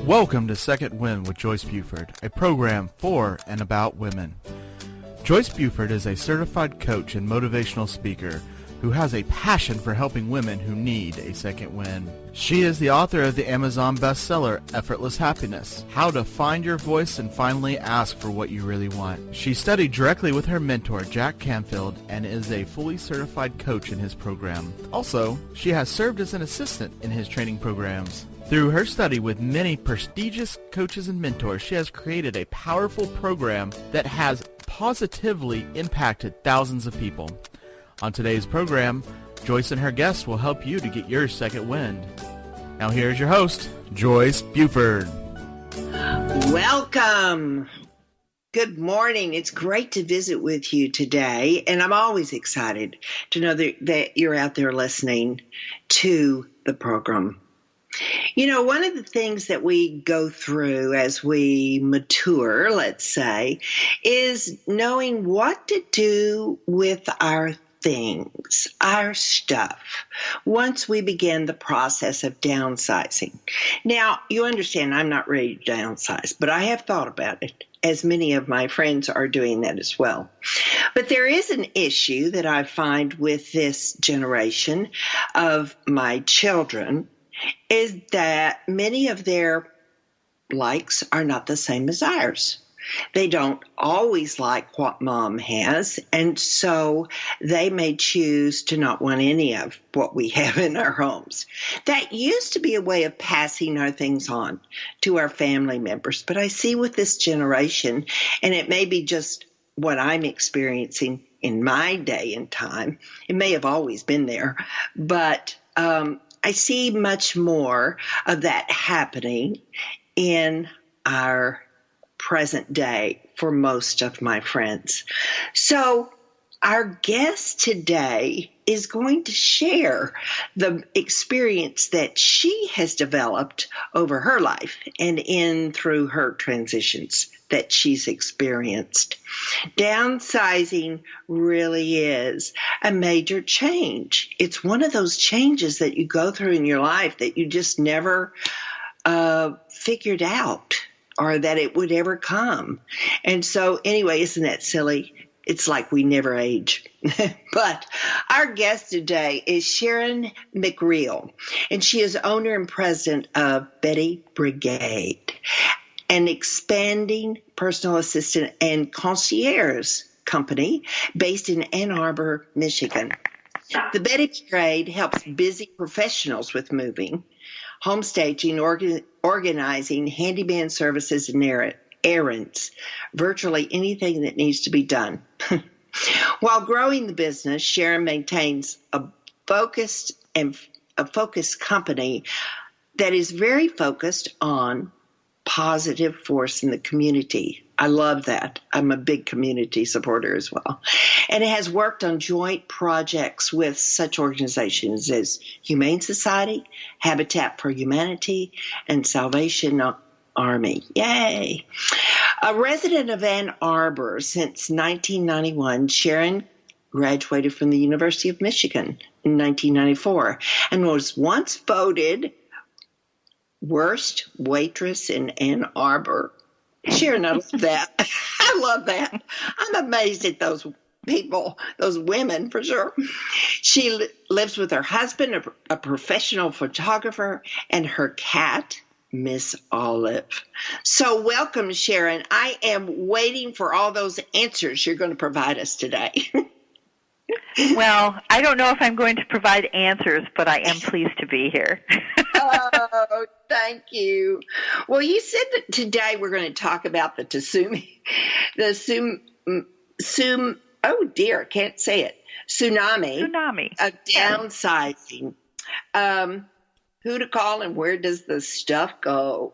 Welcome to Second Wind with Joyce Buford, a program for and about women. Joyce Buford is a certified coach and motivational speaker who has a passion for helping women who need a second wind. She is the author of the Amazon bestseller, Effortless Happiness, How to Find Your Voice and Finally Ask for What You Really Want. She studied directly with her mentor, Jack Canfield, and is a fully certified coach in his program. Also, she has served as an assistant in his training programs. Through her study with many prestigious coaches and mentors, she has created a powerful program that has positively impacted thousands of people. On today's program, Joyce and her guests will help you to get your second wind. Now here's your host, Joyce Buford. Welcome. Good morning. It's great to visit with you today, and I'm always excited to know that you're out there listening to the program. You know, one of the things that we go through as we mature, let's say, is knowing what to do with our things, our stuff, once we begin the process of downsizing. Now, you understand I'm not ready to downsize, but I have thought about it, as many of my friends are doing that as well. But there is an issue that I find with this generation of my children, is that many of their likes are not the same as ours. They don't always like what mom has, and so they may choose to not want any of what we have in our homes. That used to be a way of passing our things on to our family members, but I see with this generation, and it may be just what I'm experiencing in my day and time, it may have always been there, but I see much more of that happening in our present day for most of my friends. So our guest today is going to share the experience that she has developed over her life and through her transitions that she's experienced. Downsizing really is a major change. It's one of those changes that you go through in your life that you just never figured out, or that it would ever come. And so anyway, isn't that silly? It's like we never age. But our guest today is Sharon McReel, and she is owner and president of Betty Brigade, an expanding personal assistant and concierge company based in Ann Arbor, Michigan. The Betty Brigade helps busy professionals with moving, home staging, organizing, handyman services, and errands, virtually anything that needs to be done. While growing the business, Sharon maintains a focused company that is very focused on positive force in the community. I love that. I'm a big community supporter as well. And it has worked on joint projects with such organizations as Humane Society, Habitat for Humanity, and Salvation Army. Yay! A resident of Ann Arbor since 1991, Sharon graduated from the University of Michigan in 1994 and was once voted worst waitress in Ann Arbor. Sharon knows that. I love that. I'm amazed at those people, those women for sure. She lives with her husband, a professional photographer, and her cat, Miss Olive. So welcome, Sharon. I am waiting for all those answers you're going to provide us today. Well, I don't know if I'm going to provide answers, but I am pleased to be here. Oh, thank you. Well, you said that today we're going to talk about the oh dear, I can't say it. Tsunami of downsizing. Who to call and where does the stuff go?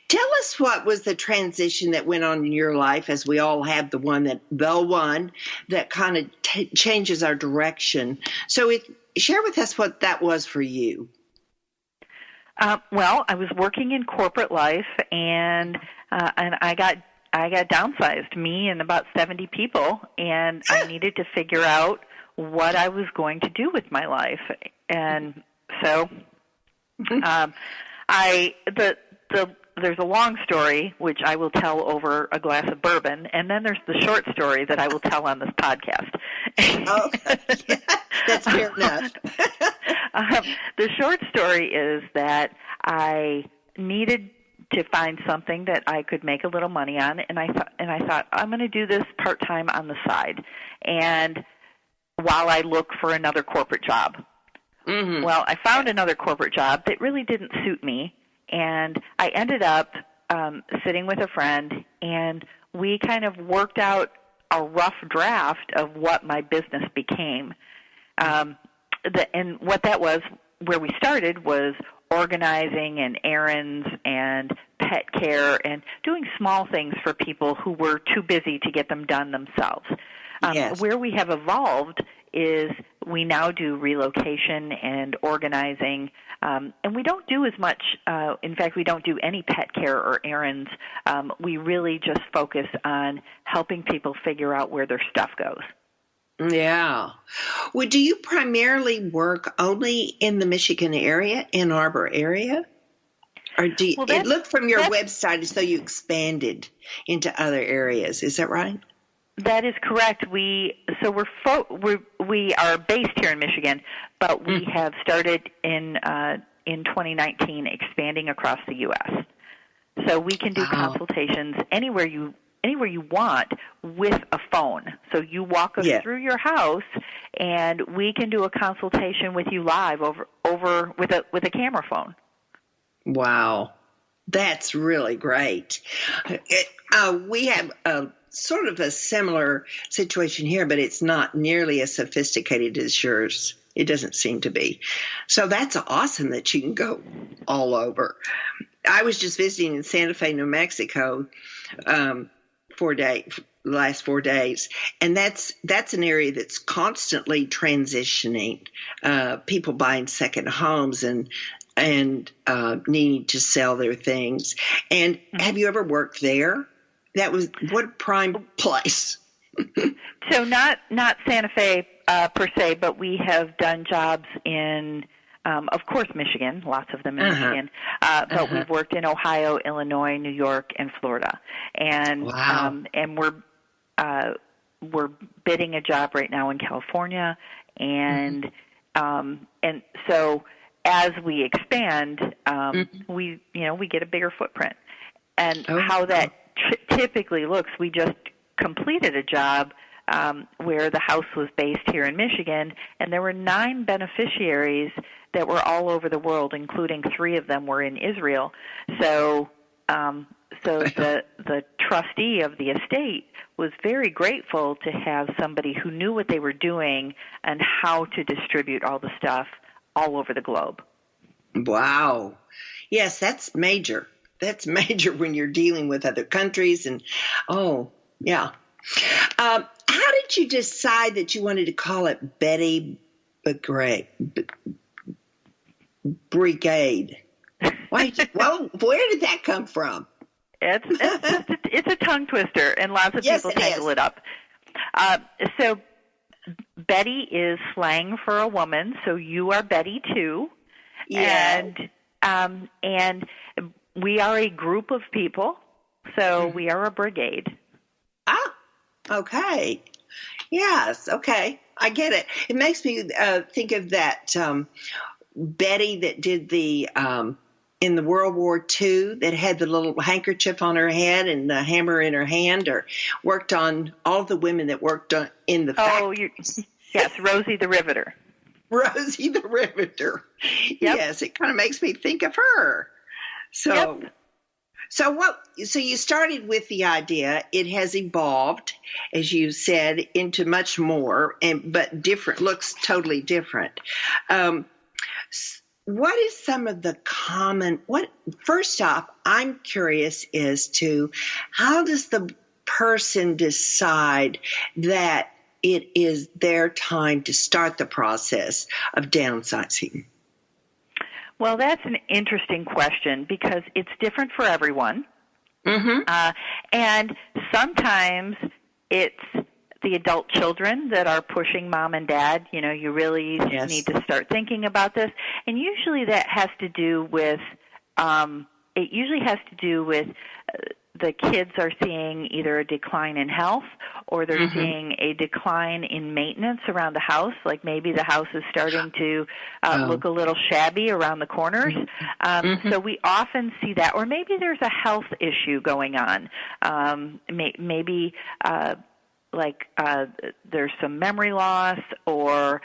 Tell us what was the transition that went on in your life, as we all have the one that kind of changes our direction. So share with us what that was for you. Well, I was working in corporate life, and I got downsized, me and about 70 people, and I needed to figure out what I was going to do with my life. And so the there's a long story which I will tell over a glass of bourbon, and then there's the short story that I will tell on this podcast. Oh, yeah, that's fair enough. The short story is that I needed to find something that I could make a little money on, and I thought I'm going to do this part-time on the side, and while I look for another corporate job. Mm-hmm. Well, I found another corporate job that really didn't suit me, and I ended up sitting with a friend, and we kind of worked out a rough draft of what my business became. And what that was, where we started, was organizing and errands and pet care and doing small things for people who were too busy to get them done themselves. Yes. Where we have evolved is we now do relocation and organizing, and we don't do as much. In fact, we don't do any pet care or errands. We really just focus on helping people figure out where their stuff goes. Yeah. Well, do you primarily work only in the Michigan area, Ann Arbor area? Or do you, it looked from your website as though you expanded into other areas. Is that right? That is correct. We are based here in Michigan, but we have started in 2019 expanding across the U.S. So we can do consultations anywhere you want with a phone. So you walk us through your house, and we can do a consultation with you live over with a camera phone. Wow, that's really great. We have sort of a similar situation here, but it's not nearly as sophisticated as yours. It doesn't seem to be. So that's awesome that you can go all over. I was just visiting in Santa Fe, New Mexico, last 4 days, and that's an area that's constantly transitioning. People buying second homes and needing to sell their things. And have you ever worked there? That was what a prime place. So not Santa Fe per se, but we have done jobs in, of course, Michigan, lots of them in Michigan, but we've worked in Ohio, Illinois, New York, and Florida. And and we're bidding a job right now in California, and so as we expand, we get a bigger footprint. And how that typically looks, we just completed a job where the house was based here in Michigan, and there were 9 beneficiaries that were all over the world, including 3 of them were in Israel. So the trustee of the estate was very grateful to have somebody who knew what they were doing and how to distribute all the stuff all over the globe. Wow. Yes, that's major. That's major when you're dealing with other countries. And, how did you decide that you wanted to call it Betty Brigade? Why? Well, where did that come from? It's a tongue twister, and lots of people tangle it up. So Betty is slang for a woman, so you are Betty too. Yeah. And we are a group of people, so we are a brigade. Ah, okay. Yes, okay. I get it. It makes me think of that Betty that did the in the World War II that had the little handkerchief on her head and the hammer in her hand, or worked on all the women that worked in the factory. Yes, Rosie the Riveter. Rosie the Riveter. Yep. Yes, it kind of makes me think of her. So, So you started with the idea. It has evolved, as you said, into much more, but different, looks totally different. What is some of the first off, I'm curious as to how does the person decide that it is their time to start the process of downsizing? Well, that's an interesting question because it's different for everyone. Mm-hmm. And sometimes it's the adult children that are pushing mom and dad, you really need to start thinking about this. And usually that has to do with it usually has to do with the kids are seeing either a decline in health or they're seeing a decline in maintenance around the house, like maybe the house is starting to look a little shabby around the corners. So we often see that, or maybe there's a health issue going on. Maybe there's some memory loss, or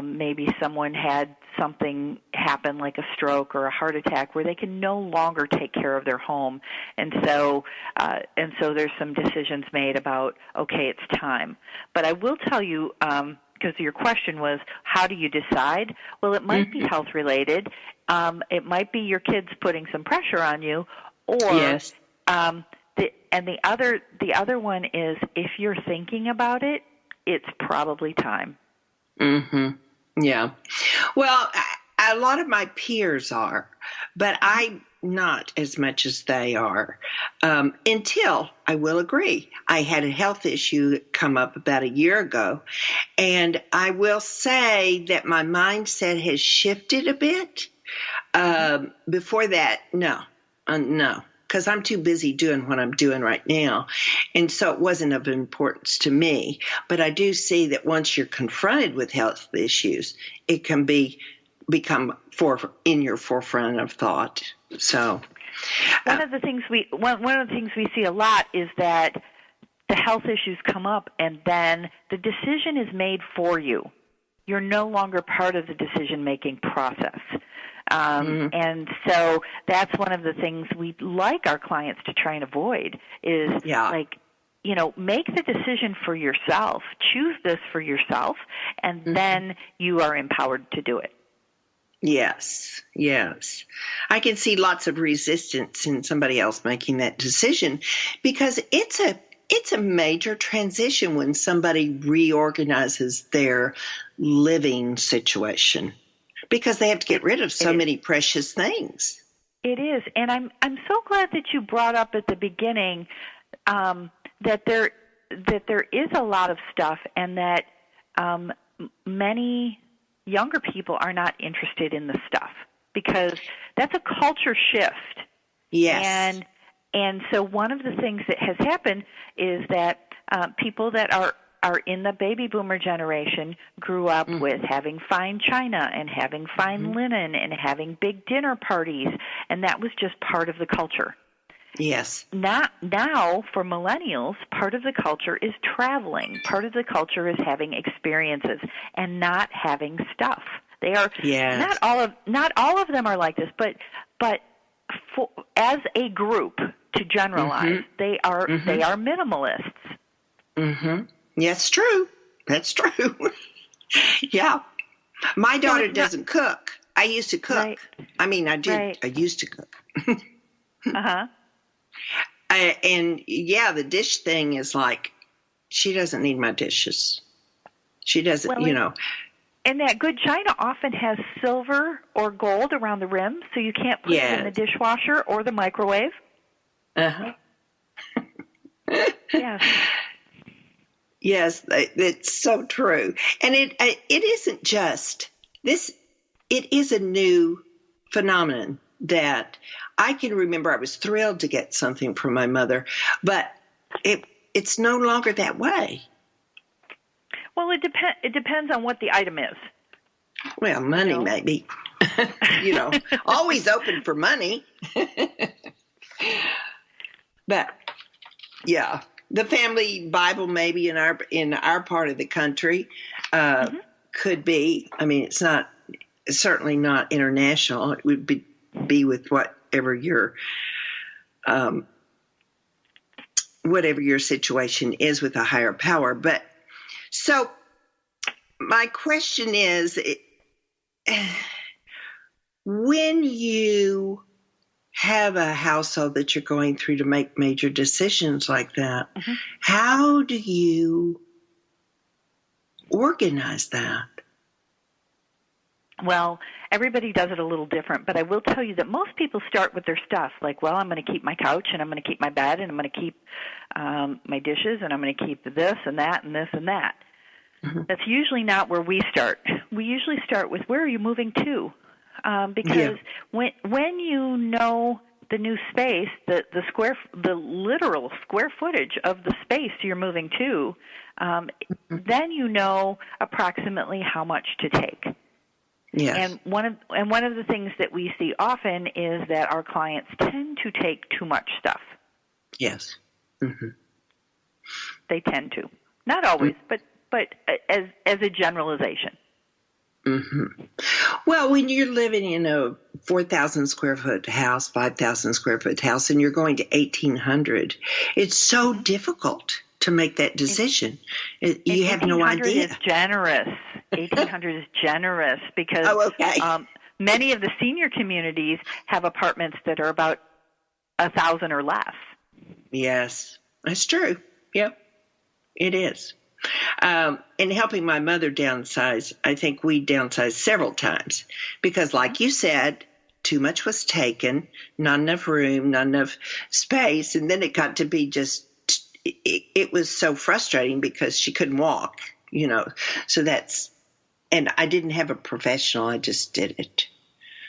maybe someone had something happen like a stroke or a heart attack where they can no longer take care of their home. And so there's some decisions made about, okay, it's time. But I will tell you, because your question was, how do you decide? Well, it might be health related. It might be your kids putting some pressure on you, or Yes. the other one is, if you're thinking about it, it's probably time. Yeah. Well, a lot of my peers are, but I'm not as much as they are. Until, I will agree, I had a health issue come up about a year ago, and I will say that my mindset has shifted a bit. Before that, no. Because I'm too busy doing what I'm doing right now. And so it wasn't of importance to me. But I do see that once you're confronted with health issues, it can become in your forefront of thought. So one of the things we see a lot is that the health issues come up and then the decision is made for you. You're no longer part of the decision-making process. And so that's one of the things we like our clients to try and avoid is make the decision for yourself, choose this for yourself, and then you are empowered to do it. Yes. I can see lots of resistance in somebody else making that decision because it's a major transition when somebody reorganizes their living situation. Because they have to get rid of so many precious things. It is, and I'm so glad that you brought up at the beginning that there is a lot of stuff, and that many younger people are not interested in the stuff because that's a culture shift. Yes, and so one of the things that has happened is that people that are in the baby boomer generation grew up with having fine china and having fine linen and having big dinner parties, and that was just part of the culture. Yes. Now for millennials, part of the culture is traveling. Part of the culture is having experiences and not having stuff. They are not all of them are like this, but as a group, to generalize, they are minimalists. Yes, true. That's true. Yeah. My daughter doesn't cook. I used to cook. Right. I mean, I did. Right. I used to cook. And the dish thing is like, she doesn't need my dishes. She doesn't, And that good china often has silver or gold around the rim, so you can't put it in the dishwasher or the microwave. Yes. Yes, it's so true. And it isn't just this. It is a new phenomenon that I can remember. I was thrilled to get something from my mother, but it's no longer that way. Well, it depends on what the item is. Well, money maybe. Always open for money. But yeah. The family Bible, maybe in our part of the country, could be. I mean, it's certainly not international. It would be with whatever your situation is with a higher power. But so, my question is, when you have a household that you're going through to make major decisions like that, how do you organize that? Well, everybody does it a little different, but I will tell you that most people start with their stuff. Like, well, I'm going to keep my couch, and I'm going to keep my bed, and I'm going to keep my dishes, and I'm going to keep this and that and this and that. That's usually not where we start. We usually start with, where are you moving to? Because when you know space, the literal square footage of the space you're moving to, then you know approximately how much to take. Yes. And one of the things that we see often is that our clients tend to take too much stuff. Yes. Mm-hmm. They tend to. Not always, but as a generalization. Mm-hmm. Well, when you're living in a 4,000 square foot house, 5,000 square foot house, and you're going to 1,800, it's so difficult to make that decision. You have no idea. 1,800 is generous. 1,800 is generous because okay. Many of the senior communities have apartments that are about 1,000 or less. Yes, that's true. Yep, it is. In helping my mother downsize, I think we downsized several times because, like you said, too much was taken, not enough room, not enough space, and then it got to be just, it was so frustrating because she couldn't walk, so and I didn't have a professional, I just did it.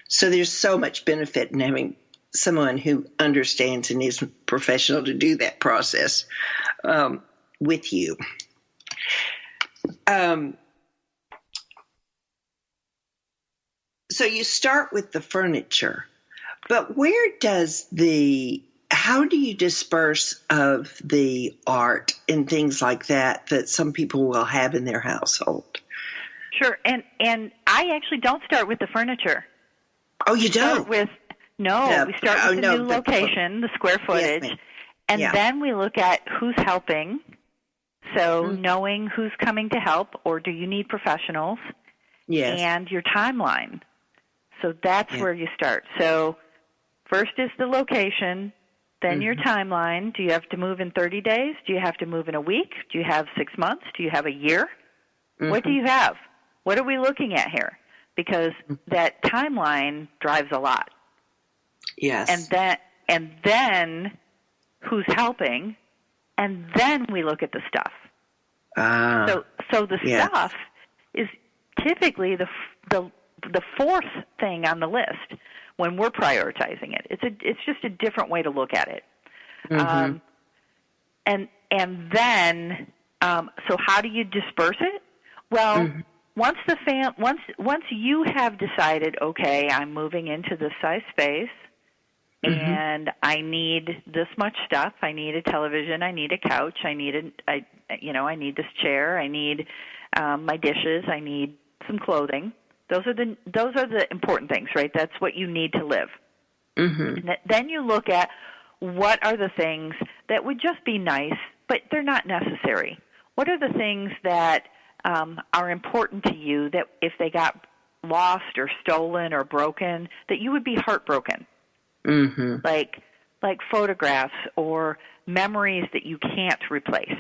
So there's so much benefit in having someone who understands and is professional to do that process with you. So you start with the furniture, but how do you disperse of the art and things like that some people will have in their household? Sure, and I actually don't start with the furniture. Oh, you don't? We start with the new location, the square footage, yes, and then we look at who's helping. So knowing who's coming to help, or do you need professionals, and your timeline. So that's where you start. So first is the location, then your timeline. Do you have to move in 30 days? Do you have to move in a week? Do you have 6 months? Do you have a year? What do you have? What are we looking at here? Because that timeline drives a lot. Yes. And then who's helping? And then we look at the stuff. So the stuff is typically the fourth thing on the list when we're prioritizing it. It's just a different way to look at it. And then so how do you disperse it? Well, once you have decided, okay, I'm moving into this size space. And I need this much stuff. I need a television. I need a couch. I need this chair. I need my dishes. I need some clothing. Those are the important things, right? That's what you need to live. Then you look at what are the things that would just be nice, but they're not necessary. What are the things that are important to you that if they got lost or stolen or broken, that you would be heartbroken? Like photographs or memories that you can't replace.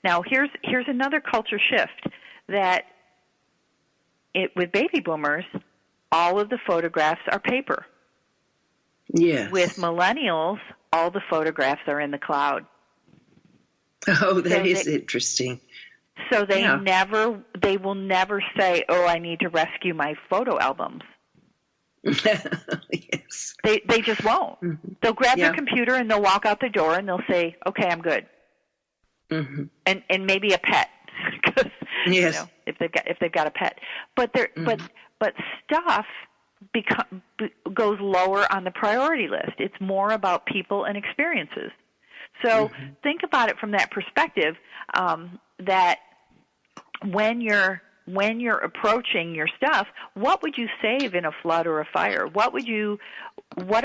Now, here's another culture shift that with baby boomers, all of the photographs are paper. Yes. With millennials, all the photographs are in the cloud. Oh, that is interesting. So they will never say, "Oh, I need to rescue my photo albums." Yes. They just won't. They'll grab their computer and they'll walk out the door and they'll say, "Okay, I'm good." And maybe a pet, because if they've got a pet, but stuff goes lower on the priority list. It's more about people and experiences. So think about it from that perspective. That when you're approaching your stuff, what would you save in a flood or a fire? What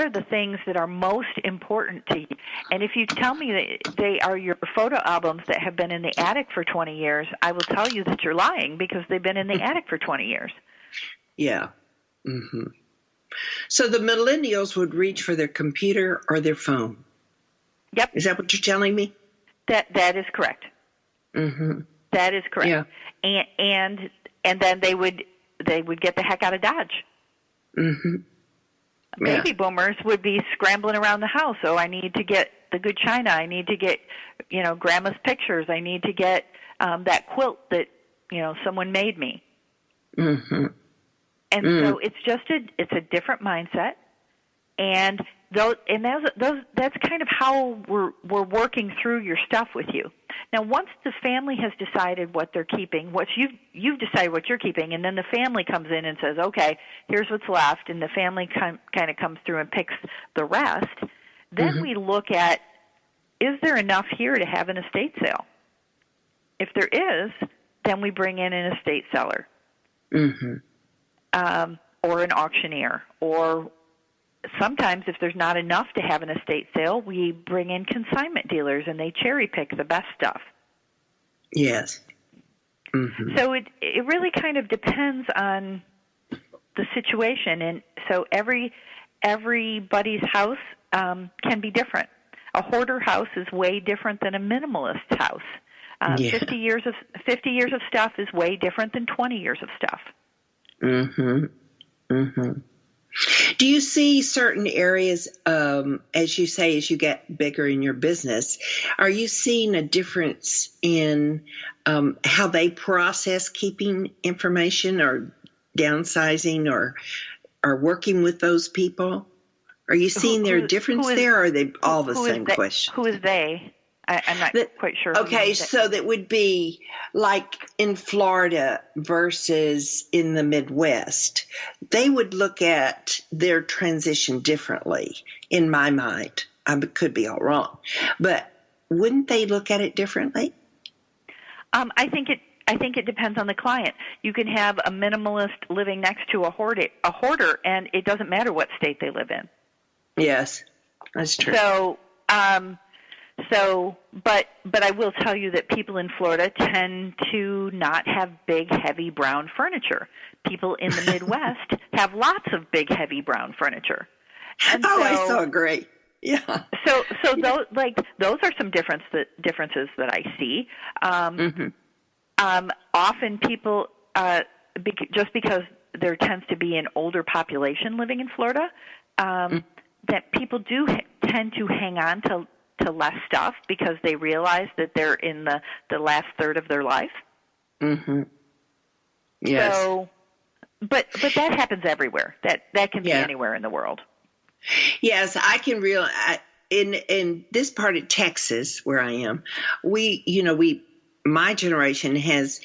are the things that are most important to you? And if you tell me that they are your photo albums that have been in the attic for 20 years, I will tell you that you're lying because they've been in the attic for 20 years. Yeah. So the millennials would reach for their computer or their phone. Yep. Is that what you're telling me? That is correct. That is correct. Yeah. And then they would get the heck out of Dodge. Baby boomers would be scrambling around the house. Oh, I need to get the good china. I need to get, grandma's pictures. I need to get that quilt that, someone made me. And so it's a different mindset. And that's kind of how we're working through your stuff with you. Now, once the family has decided what they're keeping, you've decided what you're keeping, and then the family comes in and says, okay, here's what's left, and the family kind of comes through and picks the rest, then we look at, is there enough here to have an estate sale? If there is, then we bring in an estate seller or an auctioneer, or sometimes if there's not enough to have an estate sale, we bring in consignment dealers and they cherry pick the best stuff. Yes. So it really kind of depends on the situation, and so everybody's house can be different. A hoarder house is way different than a minimalist house. 50 years of stuff is way different than 20 years of stuff. Do you see certain areas, as you say, as you get bigger in your business, are you seeing a difference in how they process keeping information or downsizing or working with those people? Are you seeing their difference there, or are they all the same question? Who is they? I'm not quite sure. Okay, so that would be like in Florida versus in the Midwest. They would look at their transition differently, in my mind. I could be all wrong. But wouldn't they look at it differently? I think it depends on the client. You can have a minimalist living next to a hoarder, and it doesn't matter what state they live in. Yes, that's true. But I will tell you that people in Florida tend to not have big, heavy brown furniture. People in the Midwest have lots of big, heavy brown furniture. And I so agree. Yeah. So those are some differences that I see. Often people, just because there tends to be an older population living in Florida, that people do tend to hang on to less stuff because they realize that they're in the last third of their life. Yes. So, but that happens everywhere. That can be anywhere in the world. Yes, I can realize in this part of Texas where I am, my generation has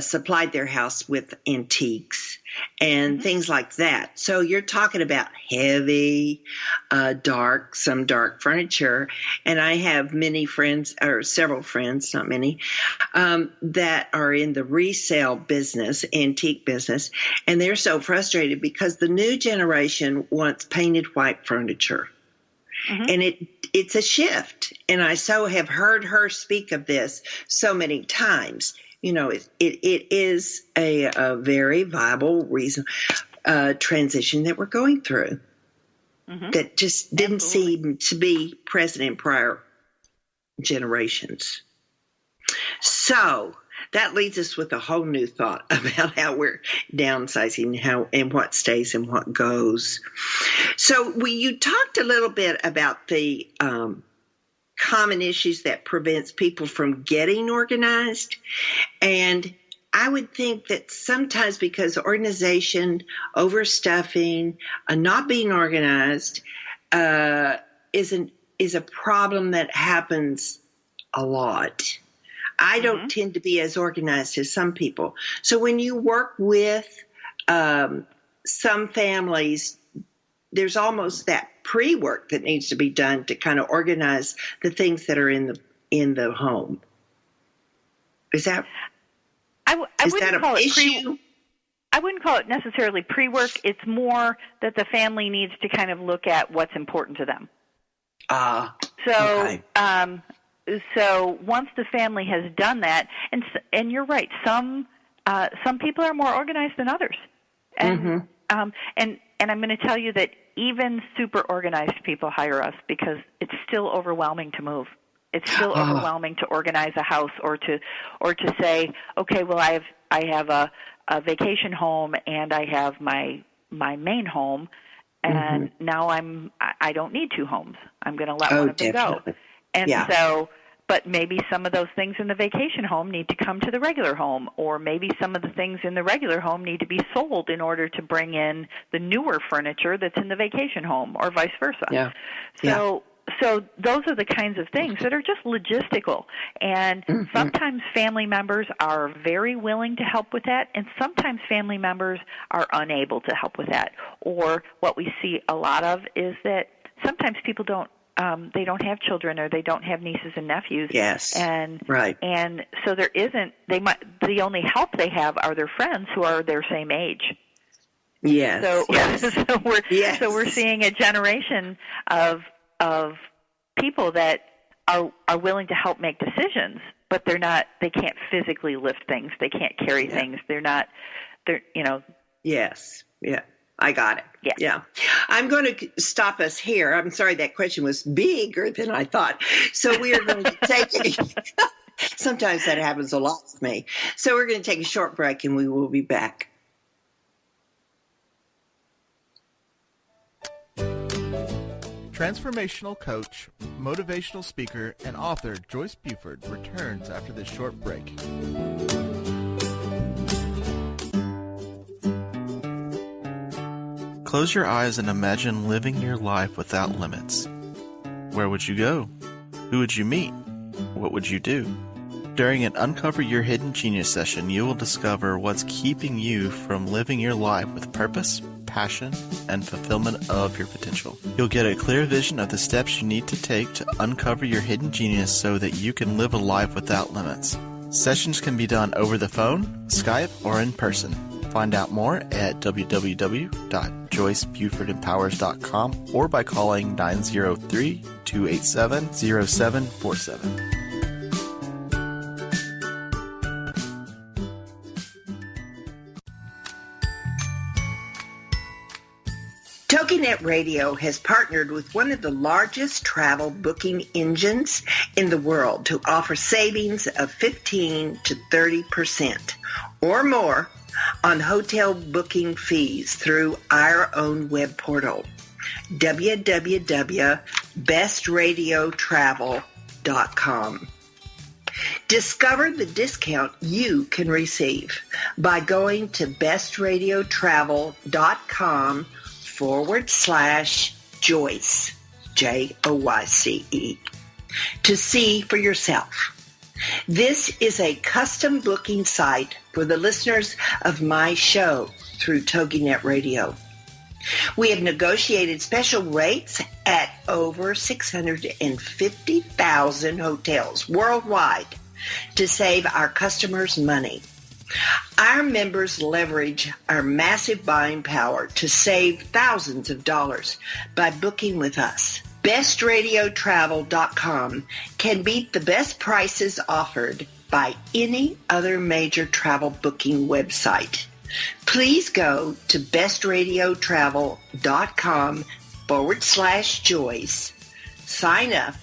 supplied their house with antiques and things like that. So you're talking about heavy, some dark furniture. And I have many friends, or several friends, not many, that are in the resale business, antique business. And they're so frustrated because the new generation wants painted white furniture. And it's a shift. And I so have heard her speak of this so many times. It is a very viable reason, transition that we're going through that just didn't seem to be present in prior generations. So that leads us with a whole new thought about how we're downsizing, and what stays and what goes. So you talked a little bit about the common issues that prevents people from getting organized. And I would think that sometimes because organization, overstuffing, not being organized is a problem that happens a lot. I don't tend to be as organized as some people. So when you work with some families, there's almost that pre-work that needs to be done to kind of organize the things that are in the home. Is that an issue? I wouldn't call it necessarily pre-work. It's more that the family needs to kind of look at what's important to them. Okay. So once the family has done that, and you're right, some people are more organized than others, and I'm going to tell you that even super organized people hire us because it's still overwhelming to move. It's still overwhelming to organize a house or to say, okay, well I have a vacation home and I have my main home, and now I don't need two homes. I'm going to let one of them go. And so but maybe some of those things in the vacation home need to come to the regular home, or maybe some of the things in the regular home need to be sold in order to bring in the newer furniture that's in the vacation home, or vice versa. Yeah. So those are the kinds of things that are just logistical. And sometimes family members are very willing to help with that, and sometimes family members are unable to help with that. Or what we see a lot of is that sometimes people don't have children, or they don't have nieces and nephews. Yes. And right. And so there isn't. The only help they have are their friends who are their same age. Yes. So we're seeing a generation of people that are willing to help make decisions, but they can't physically lift things. They can't carry things. Yes. Yeah. I got it. Yeah. I'm going to stop us here. I'm sorry, that question was bigger than I thought. So we are going to take sometimes that happens a lot with me. So we're going to take a short break, and we will be back. Transformational coach, motivational speaker, and author Joyce Buford returns after this short break. Close your eyes and imagine living your life without limits. Where would you go? Who would you meet? What would you do? During an Uncover Your Hidden Genius session, you will discover what's keeping you from living your life with purpose, passion, and fulfillment of your potential. You'll get a clear vision of the steps you need to take to uncover your hidden genius so that you can live a life without limits. Sessions can be done over the phone, Skype, or in person. Find out more at www.joycebufordempowers.com or by calling 903-287-0747. TogiNet Radio has partnered with one of the largest travel booking engines in the world to offer savings of 15 to 30% or more on hotel booking fees through our own web portal, www.bestradiotravel.com. Discover the discount you can receive by going to bestradiotravel.com/Joyce, Joyce, to see for yourself. This is a custom booking site for the listeners of my show through TogiNet Radio. We have negotiated special rates at over 650,000 hotels worldwide to save our customers money. Our members leverage our massive buying power to save thousands of dollars by booking with us. BestRadioTravel.com can beat the best prices offered by any other major travel booking website. Please go to bestradiotravel.com/Joyce, sign up,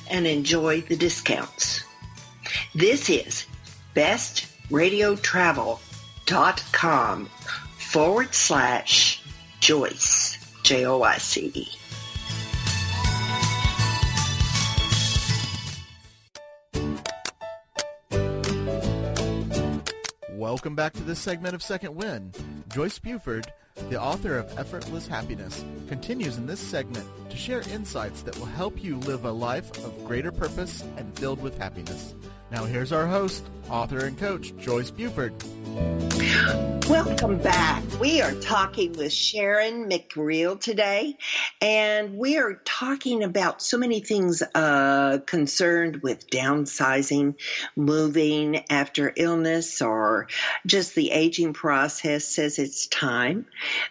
and enjoy the discounts. This is bestradiotravel.com/Joyce, Joyce. Welcome back to this segment of Second Wind. Joyce Buford, the author of Effortless Happiness, continues in this segment to share insights that will help you live a life of greater purpose and filled with happiness. Now here's our host, author and coach, Joyce Buford. Welcome back. We are talking with Sharon McReel today, and we are talking about so many things concerned with downsizing, moving after illness, or just the aging process says it's time.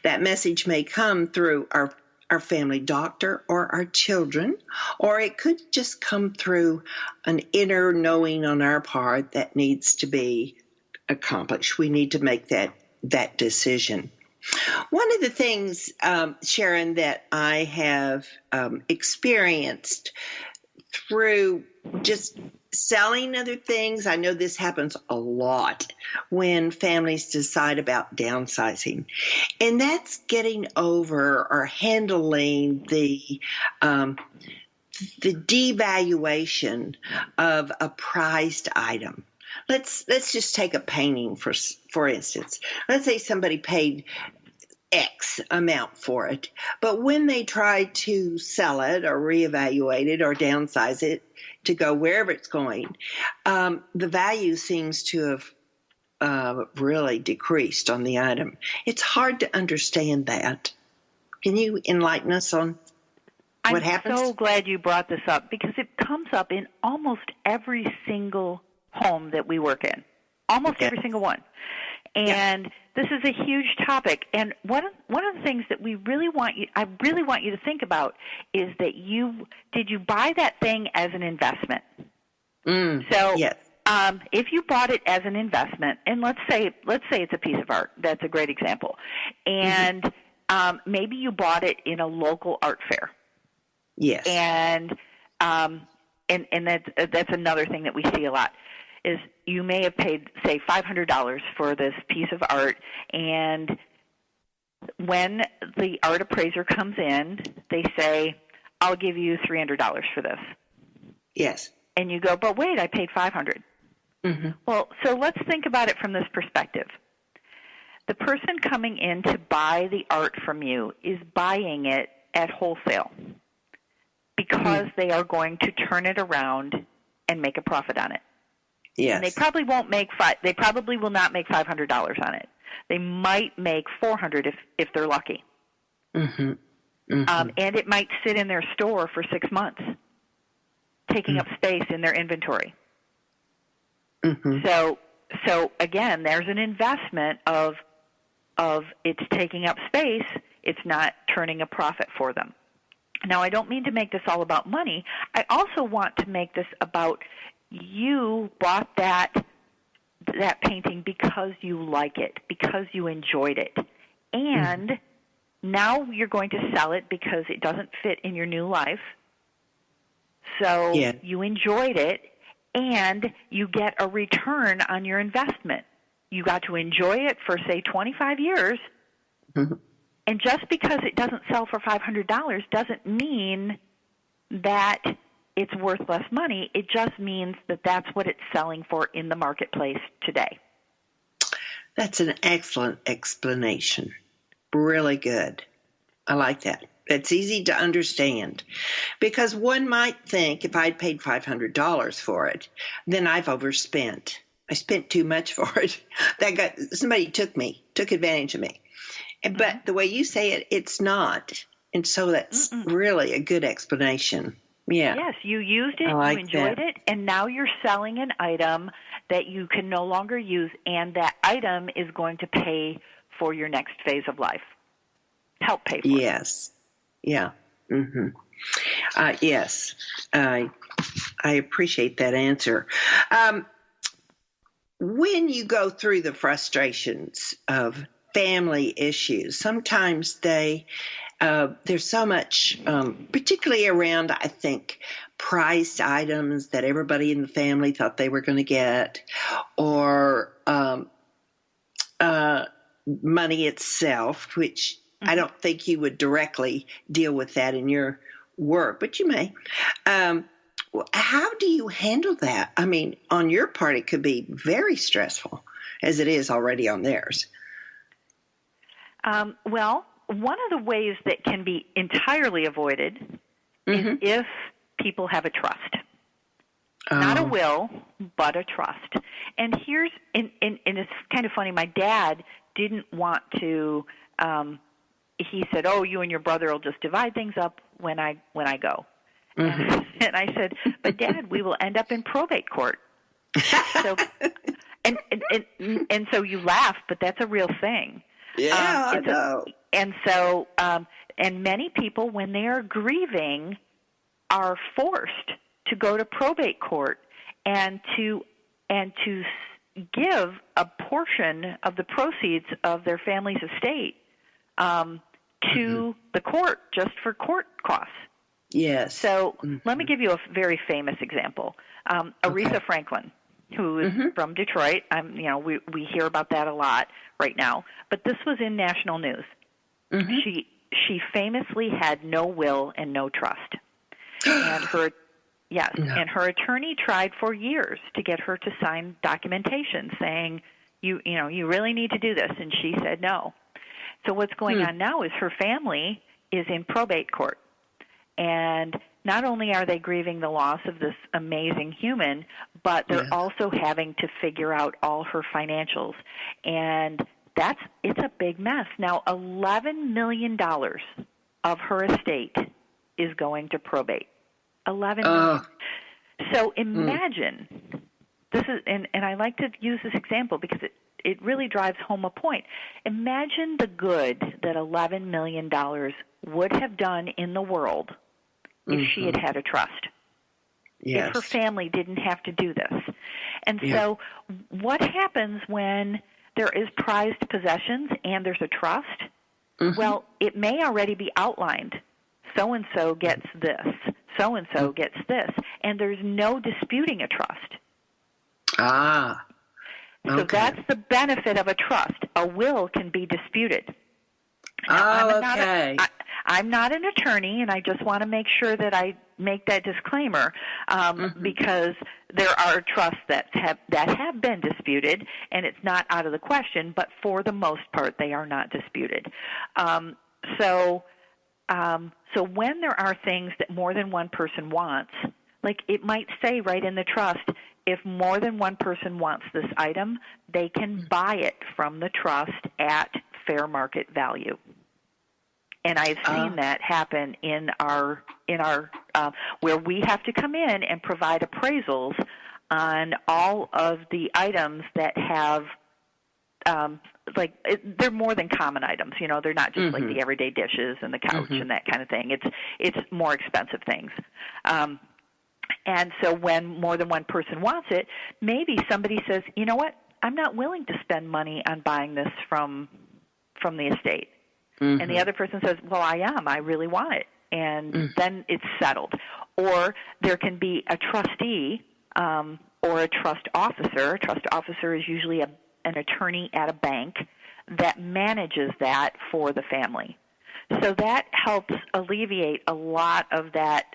That message may come through our family doctor or our children, or it could just come through an inner knowing on our part that needs to be accomplished. We need to make that decision. One of the things, Sharon, that I have experienced through just selling other things, I know this happens a lot when families decide about downsizing, and that's getting over or handling the the devaluation of a prized item. Let's just take a painting for instance. Let's say somebody paid X amount for it, but when they try to sell it or reevaluate it or downsize it to go wherever it's going, the value seems to have really decreased on the item. It's hard to understand that. Can you enlighten us on what happens? I'm so glad you brought this up because it comes up in almost every single home that we work in, almost every single one. And this is a huge topic. And one of the things that I really want you to think about is that did you buy that thing as an investment? If you bought it as an investment, and let's say it's a piece of art, that's a great example, and maybe you bought it in a local art fair. Yes. And that's another thing that we see a lot is you may have paid, say, $500 for this piece of art, and when the art appraiser comes in, they say, I'll give you $300 for this. Yes. And you go, but wait, I paid $500. Mm-hmm. Well, so let's think about it from this perspective. The person coming in to buy the art from you is buying it at wholesale because they are going to turn it around and make a profit on it. Yes. And they probably won't make they probably will not make $500 on it. They might make $400 if they're lucky. Mm-hmm. Mm-hmm. And it might sit in their store for 6 months, taking up space in their inventory. Mm-hmm. So again, there's an investment of it's taking up space. It's not turning a profit for them. Now, I don't mean to make this all about money. I also want to make this about you bought that painting because you like it, because you enjoyed it. And now you're going to sell it because it doesn't fit in your new life. So you enjoyed it, and you get a return on your investment. You got to enjoy it for, say, 25 years. Mm-hmm. And just because it doesn't sell for $500 doesn't mean that it's worth less money. It just means that that's what it's selling for in the marketplace today. That's an excellent explanation. Really good. I like that. It's easy to understand because one might think if I'd paid $500 for it, then I've overspent. I spent too much for it. Somebody took advantage of me. But the way you say it, it's not. And so that's really a good explanation. Yeah. Yes, you used it, like you enjoyed it, and now you're selling an item that you can no longer use, and that item is going to pay for your next phase of life. Help pay for it. Yes. Yeah. Mm-hmm. Yes. I appreciate that answer. When you go through the frustrations of family issues, sometimes there's so much, particularly around, I think, prized items that everybody in the family thought they were going to get, or money itself, which I don't think you would directly deal with that in your work, but you may. How do you handle that? I mean, on your part, it could be very stressful, as it is already on theirs. Well, one of the ways that can be entirely avoided is if people have a trust. Not a will, but a trust. And and it's kind of funny, my dad didn't want to, he said, oh, you and your brother will just divide things up when I go. Mm-hmm. And I said, but Dad, we will end up in probate court. So, and so you laugh, but that's a real thing. Yeah, I know. And so, and many people, when they are grieving, are forced to go to probate court and to give a portion of the proceeds of their family's estate to the court just for court costs. Yes. So let me give you a very famous example. Aretha Franklin, who is from Detroit. We hear about that a lot right now. But this was in national news. She famously had no will and no trust. And her Yes, No. and her attorney tried for years to get her to sign documentation saying, you really need to do this, and she said no. So what's going on now is her family is in probate court, and not only are they grieving the loss of this amazing human, but they're also having to figure out all her financials, and it's a big mess. Now, $11 million of her estate is going to probate. $11 million. So imagine, this is, and I like to use this example because it really drives home a point. Imagine the good that $11 million would have done in the world if she had had a trust. Yes. If her family didn't have to do this. And so what happens when there is prized possessions and there's a trust? Well, it may already be outlined. So-and-so gets this. So-and-so gets this. And there's no disputing a trust. Ah. So that's the benefit of a trust. A will can be disputed. Now, I'm not an attorney, and I just want to make sure that I make that disclaimer because there are trusts that have been disputed, and it's not out of the question, but for the most part, they are not disputed. So when there are things that more than one person wants, like it might say right in the trust, if more than one person wants this item, they can buy it from the trust at fair market value. And I've seen that happen in our where we have to come in and provide appraisals on all of the items that have they're more than common items. They're not just like the everyday dishes and the couch and that kind of thing. It's more expensive things. And so when more than one person wants it, maybe somebody says, you know what, I'm not willing to spend money on buying this from the estate. And the other person says, well, I am. I really want it. And then it's settled. Or there can be a trustee or a trust officer. A trust officer is usually an attorney at a bank that manages that for the family. So that helps alleviate a lot of that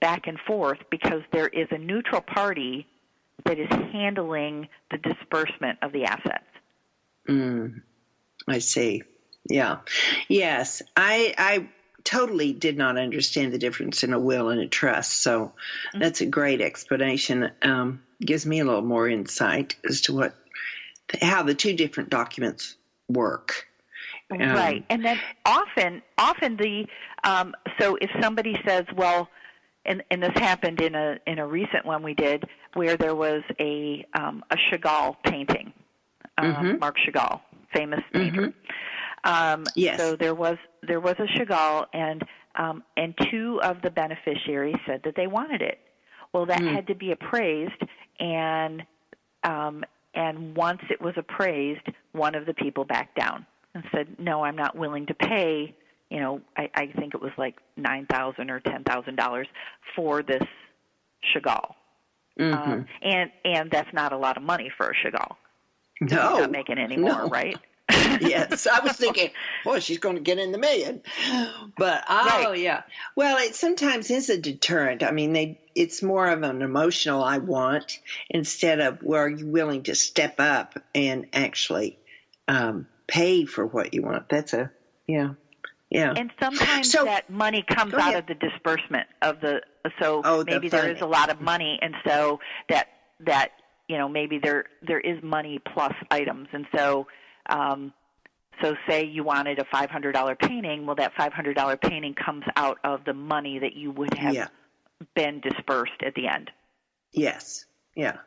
back and forth because there is a neutral party that is handling the disbursement of the assets. I see. Yeah. Yes. I totally did not understand the difference in a will and a trust. So that's a great explanation. Gives me a little more insight as to how the two different documents work. Right. And then often the so if somebody says, well, and this happened in a recent one we did where there was a Chagall painting, Marc Chagall, famous painter. Yes. So there was a Chagall, and two of the beneficiaries said that they wanted it. Well, that had to be appraised, and once it was appraised, one of the people backed down and said, "No, I'm not willing to pay." I think it was like $9,000 or $10,000 for this Chagall, and that's not a lot of money for a Chagall. No, he's not making any more, right? Yes, I was thinking, boy, she's going to get in the million. But yeah, well, it sometimes is a deterrent. I mean, it's more of an emotional "I want" instead of are you willing to step up and actually pay for what you want. That's yeah. And sometimes that money comes out of the disbursement of maybe there is a lot of money, and so that maybe there is money plus items, and so say you wanted a $500 painting, well, that $500 painting comes out of the money that you would have been dispersed at the end. Yes. Yeah.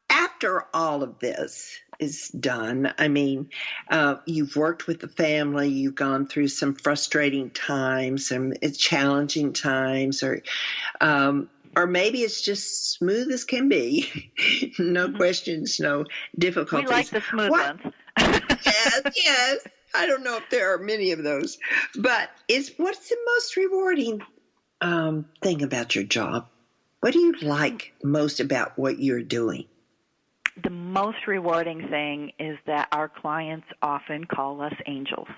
After all of this is done, I mean, you've worked with the family, you've gone through some frustrating times, some challenging times, or maybe it's just smooth as can be. No questions, no difficulties. We like the smooth ones. Yes. I don't know if there are many of those. But what's the most rewarding thing about your job? What do you like most about what you're doing? The most rewarding thing is that our clients often call us angels.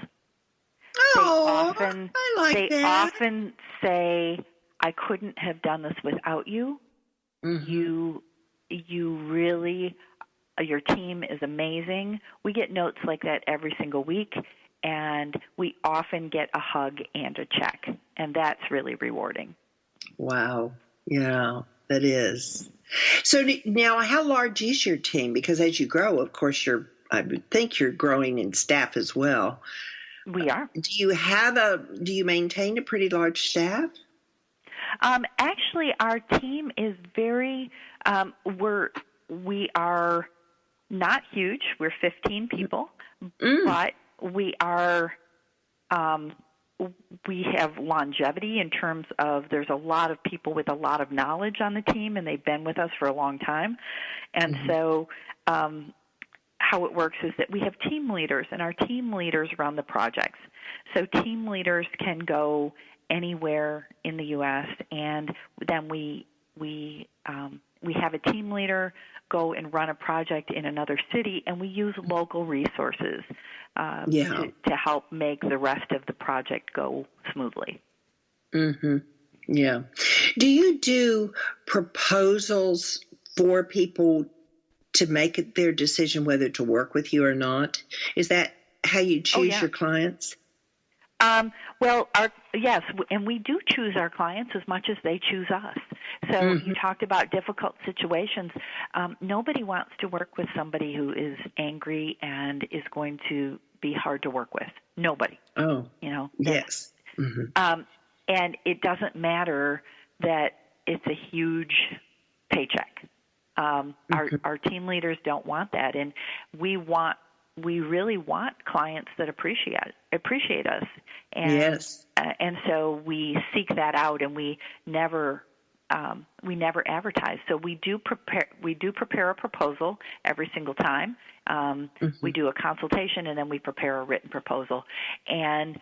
Oh. often I like that. often say, "I couldn't have done this without you. You really, your team is amazing." We get notes like that every single week, and we often get a hug and a check, and that's really rewarding. Wow. Yeah, that is. So now, how large is your team? Because as you grow, of course, I would think you're growing in staff as well. We are. Do you maintain a pretty large staff? Actually, our team is very, we are not huge. We're 15 people, but we are, we have longevity in terms of there's a lot of people with a lot of knowledge on the team, and they've been with us for a long time. And so how it works is that we have team leaders, and our team leaders run the projects. So team leaders can go anywhere in the U.S., and then we have a team leader go and run a project in another city, and we use local resources to help make the rest of the project go smoothly. Yeah. Do you do proposals for people to make their decision whether to work with you or not? Is that how you choose your clients? Well, yes, and we do choose our clients as much as they choose us. So you talked about difficult situations. Nobody wants to work with somebody who is angry and is going to be hard to work with. Nobody. Oh, Yes. And it doesn't matter that it's a huge paycheck. Our team leaders don't want that, and we really want clients that appreciate us, and and so we seek that out, and we never advertise. So we do prepare a proposal every single time. We do a consultation, and then we prepare a written proposal. And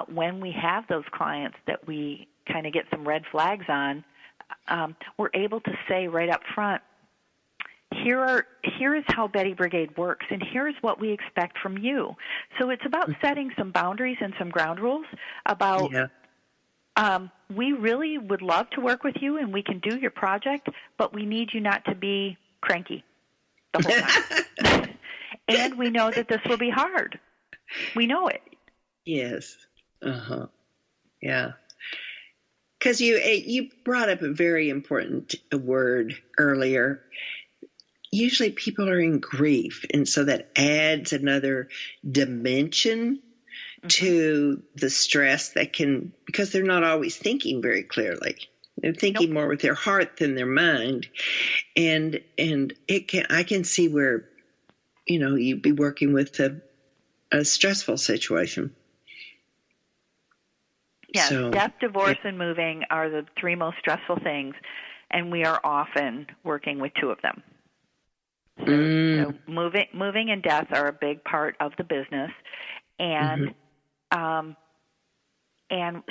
when we have those clients that we kind of get some red flags on, we're able to say right up front, here is how Betty Brigade works, and here's what we expect from you. So it's about setting some boundaries and some ground rules about we really would love to work with you, and we can do your project, but we need you not to be cranky the whole time. And we know that this will be hard. We know it. Yes. Yeah. Because you brought up a very important word earlier. Usually people are in grief, and so that adds another dimension to the stress because they're not always thinking very clearly. They're thinking more with their heart than their mind, and I can see where you'd be working with a stressful situation. Yes, death, divorce, and moving are the three most stressful things, and we are often working with two of them. So moving and death are a big part of the business, and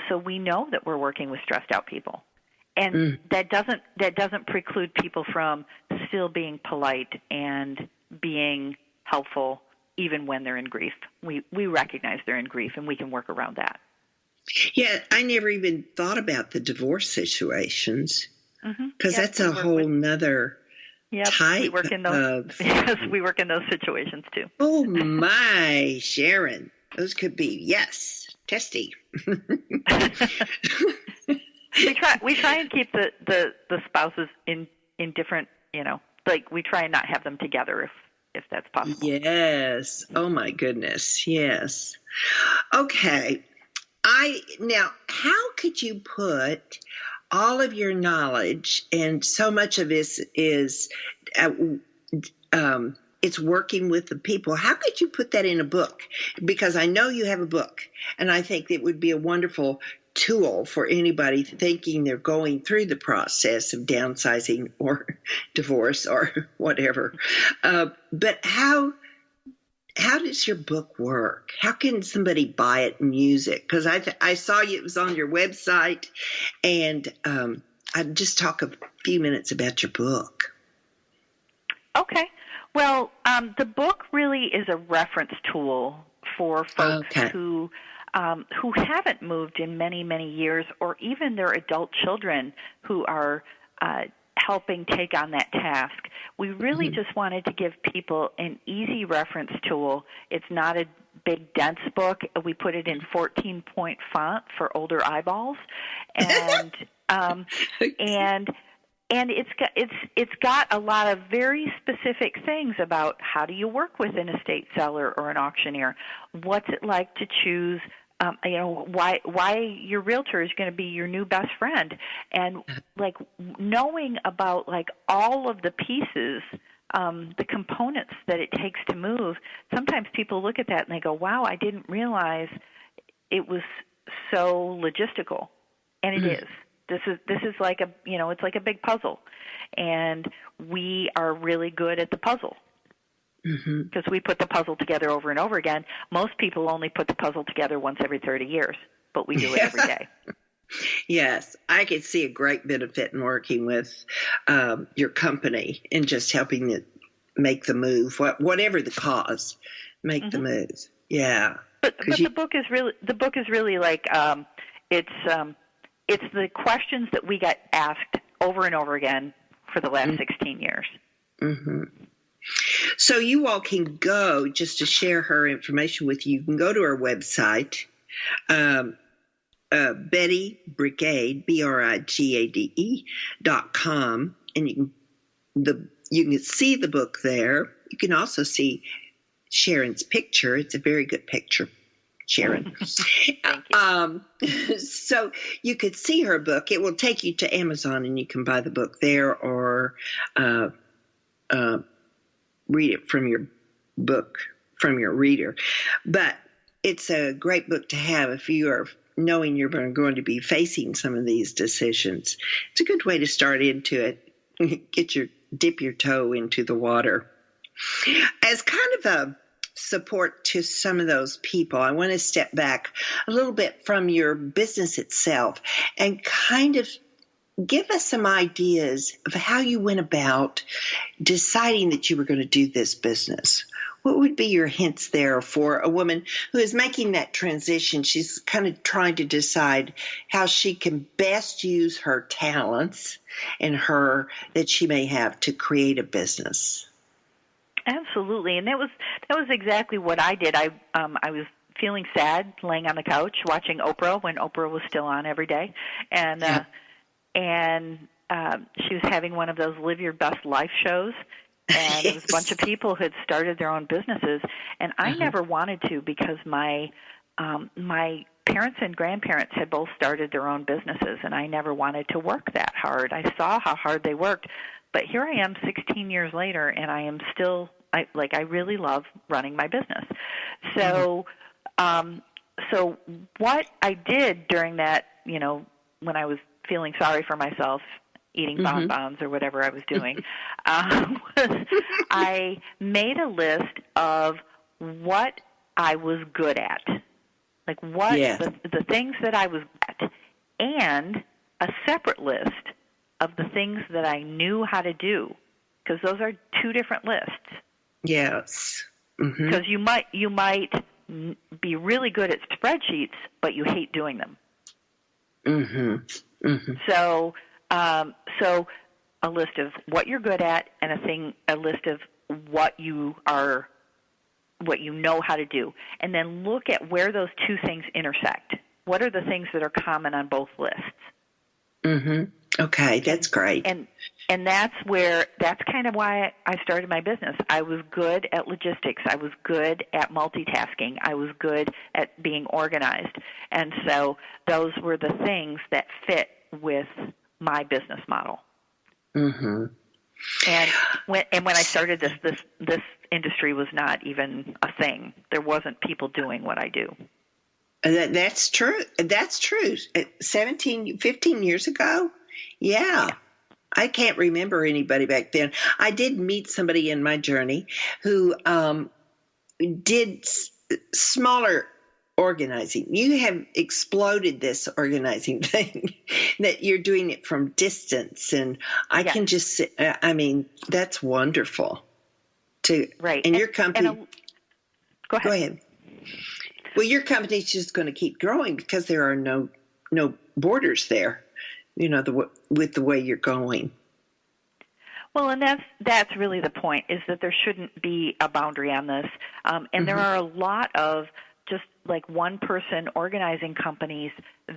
so we know that we're working with stressed out people, and that doesn't preclude people from still being polite and being helpful even when they're in grief. We recognize they're in grief, and we can work around that. Yeah, I never even thought about the divorce situations because that's a whole nother. We work in those. Yes, we work in those situations too. Oh my, Sharon, those could be testy. We try and keep the spouses in different. We try and not have them together if that's possible. Yes. Oh my goodness. Yes. Okay. Now, how could you put all of your knowledge, and so much of this is it's working with the people. How could you put that in a book? Because I know you have a book, and I think it would be a wonderful tool for anybody thinking they're going through the process of downsizing or divorce or whatever. But how does your book work? How can somebody buy it and use it? Because I saw it was on your website, and I'd just talk a few minutes about your book. Okay. Well, the book really is a reference tool for folks who who haven't moved in many, many years, or even their adult children who are helping take on that task. We really just wanted to give people an easy reference tool. It's not a big, dense book. We put it in 14-point font for older eyeballs, and and it's got a lot of very specific things about how do you work with an estate seller or an auctioneer. What's it like to choose? Why your realtor is going to be your new best friend, and like knowing about like all of the pieces, the components that it takes to move. Sometimes people look at that and they go, "Wow, I didn't realize it was so logistical," and it is. This is like it's like a big puzzle, and we are really good at the puzzle because we put the puzzle together over and over again. Most people only put the puzzle together once every 30 years, but we do it every day. Yes, I could see a great benefit in working with your company and just helping it make the move, whatever the cause, make the move. Yeah, but the book is really like it's the questions that we get asked over and over again for the last 16 years. Mm-hmm. So you all can go, just to share her information with you, you can go to her website, Betty Brigade, BRIGADE.com, and you can see the book there. You can also see Sharon's picture. It's a very good picture, Sharon. Thank you. So you could see her book. It will take you to Amazon, and you can buy the book there or read it from your reader. But it's a great book to have if you are knowing you're going to be facing some of these decisions. It's a good way to start into it. Dip your toe into the water. As kind of a support to some of those people, I want to step back a little bit from your business itself and kind of give us some ideas of how you went about deciding that you were going to do this business. What would be your hints there for a woman who is making that transition? She's kind of trying to decide how she can best use her talents and that she may have to create a business. Absolutely, and that was exactly what I did. I was feeling sad, laying on the couch watching Oprah when Oprah was still on every day, and she was having one of those Live Your Best Life shows, and there was a bunch of people who had started their own businesses, and I never wanted to because my parents and grandparents had both started their own businesses, and I never wanted to work that hard. I saw how hard they worked. But here I am 16 years later, and I am still, I really love running my business. So so what I did during that, when I was feeling sorry for myself, eating bonbons or whatever I was doing, was I made a list of what I was good at, like the things that I was good at, and a separate list of the things that I knew how to do, because those are two different lists. Yes. Because you might be really good at spreadsheets, but you hate doing them. So a list of what you're good at, and a list of what you know how to do, and then look at where those two things intersect. What are the things that are common on both lists? Okay, that's great. And that's kind of why I started my business. I was good at logistics. I was good at multitasking. I was good at being organized. And so those were the things that fit with my business model. And when I started this industry was not even a thing. There wasn't people doing what I do. That's true. That's true. 15 years ago? Yeah. I can't remember anybody back then. I did meet somebody in my journey who did smaller organizing. You have exploded this organizing thing, that you're doing it from distance. And I can just say, that's wonderful. Right. And your company. Go ahead. Well, your company's just going to keep growing because there are no borders there, with the way you're going. Well, and that's really the point, is that there shouldn't be a boundary on this. And there are a lot of just like one-person organizing companies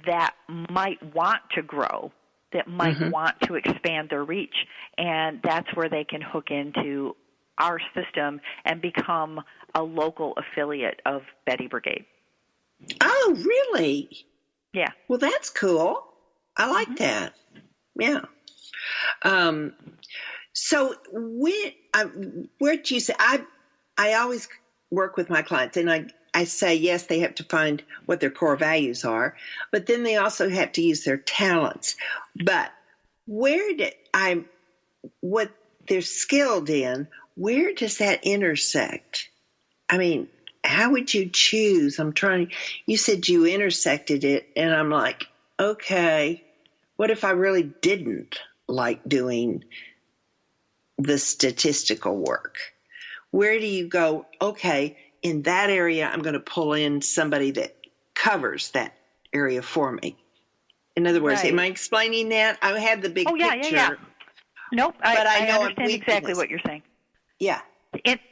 that might want to grow, that might want to expand their reach, and that's where they can hook into our system and become a local affiliate of Betty Brigade. Oh, really? Yeah. Well, that's cool. I like that. Yeah. So where do you say, I always work with my clients, and I say, yes, they have to find what their core values are, but then they also have to use their talents. But what they're skilled in, where does that intersect? I mean, how would you choose? You said you intersected it, and I'm like, okay, what if I really didn't like doing the statistical work? Where do you go, okay, in that area, I'm going to pull in somebody that covers that area for me? In other words, am I explaining that? I had the big picture. Yeah. Nope, but I know understand exactly what you're saying. Yeah.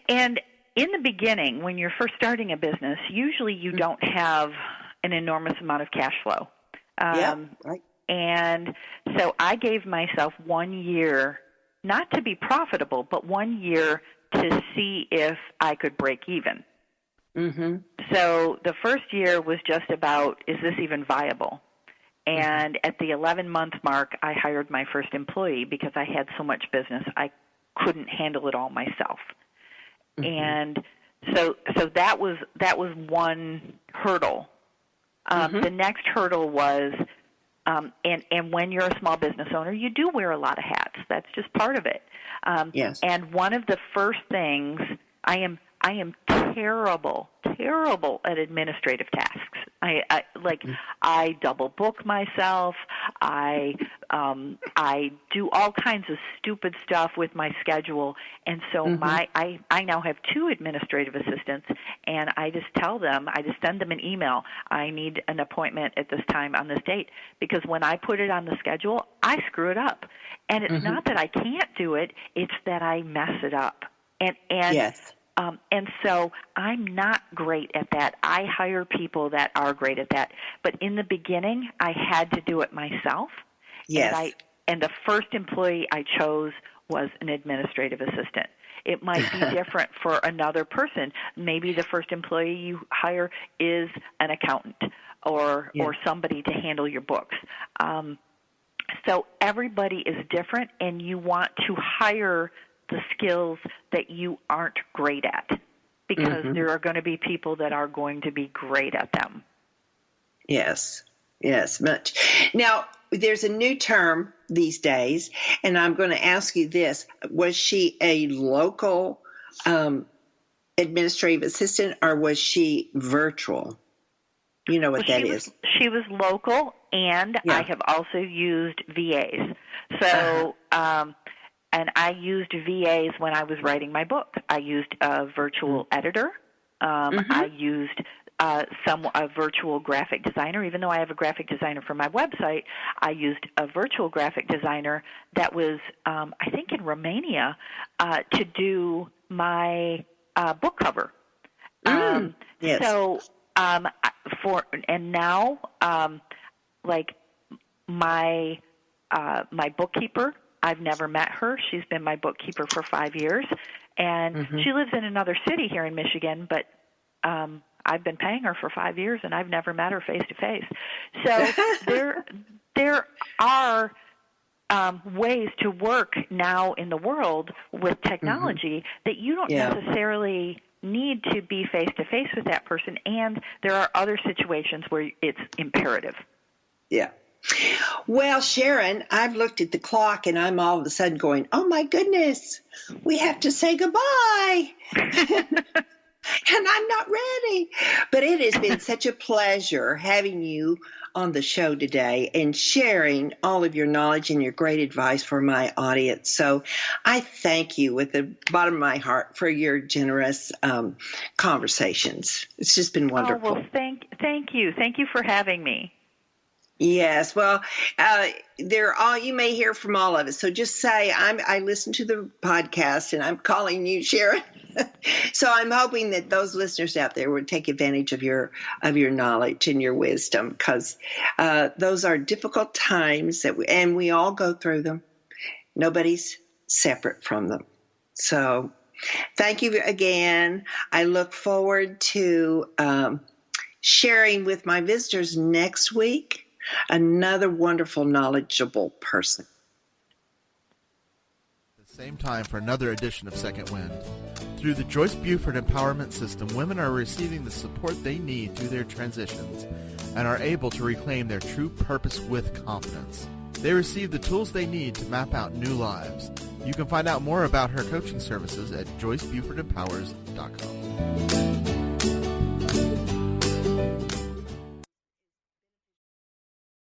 And in the beginning, when you're first starting a business, usually you don't have an enormous amount of cash flow. Right. And so I gave myself 1 year, not to be profitable, but 1 year to see if I could break even. So the first year was just about, is this even viable? And at the 11-month mark, I hired my first employee because I had so much business, I couldn't handle it all myself. And so that was one hurdle. The next hurdle was, and when you're a small business owner, you do wear a lot of hats. That's just part of it. Yes. And one of the first things, I am terrible at administrative tasks. I double book myself. I do all kinds of stupid stuff with my schedule, and so I now have 2 administrative assistants, and I just send them an email. I need an appointment at this time on this date, because when I put it on the schedule, I screw it up, and it's not that I can't do it; it's that I mess it up, and yes. And so I'm not great at that. I hire people that are great at that. But in the beginning, I had to do it myself. Yes. And the first employee I chose was an administrative assistant. It might be different for another person. Maybe the first employee you hire is an accountant or somebody to handle your books. So everybody is different, and you want to hire the skills that you aren't great at, because there are going to be people that are going to be great at them. Yes, much. Now, there's a new term these days, and I'm going to ask you this. Was she a local administrative assistant, or was she virtual? You know what that is. She was local, and I have also used VAs. So, and I used VAs when I was writing my book. I used a virtual editor. I used a virtual graphic designer. Even though I have a graphic designer for my website, I used a virtual graphic designer that was, I think, in Romania to do my book cover. Yes. So now, like my bookkeeper, I've never met her. She's been my bookkeeper for 5 years, and she lives in another city here in Michigan, but I've been paying her for 5 years, and I've never met her face to face. So there are ways to work now in the world with technology that you don't necessarily need to be face to face with that person, and there are other situations where it's imperative. Yeah. Well, Sharon, I've looked at the clock, and I'm all of a sudden going, oh, my goodness, we have to say goodbye. and I'm not ready. But it has been such a pleasure having you on the show today and sharing all of your knowledge and your great advice for my audience. So I thank you with the bottom of my heart for your generous conversations. It's just been wonderful. Oh, well, thank you. Thank you for having me. Yes, well, you may hear from all of us. So just say I listen to the podcast, and I'm calling you, Sharon. So I'm hoping that those listeners out there would take advantage of your knowledge and your wisdom, because those are difficult times and we all go through them. Nobody's separate from them. So thank you again. I look forward to sharing with my visitors next week another wonderful, knowledgeable person. At the same time for another edition of Second Wind. Through the Joyce Buford Empowerment System, women are receiving the support they need through their transitions and are able to reclaim their true purpose with confidence. They receive the tools they need to map out new lives. You can find out more about her coaching services at joycebufordempowers.com.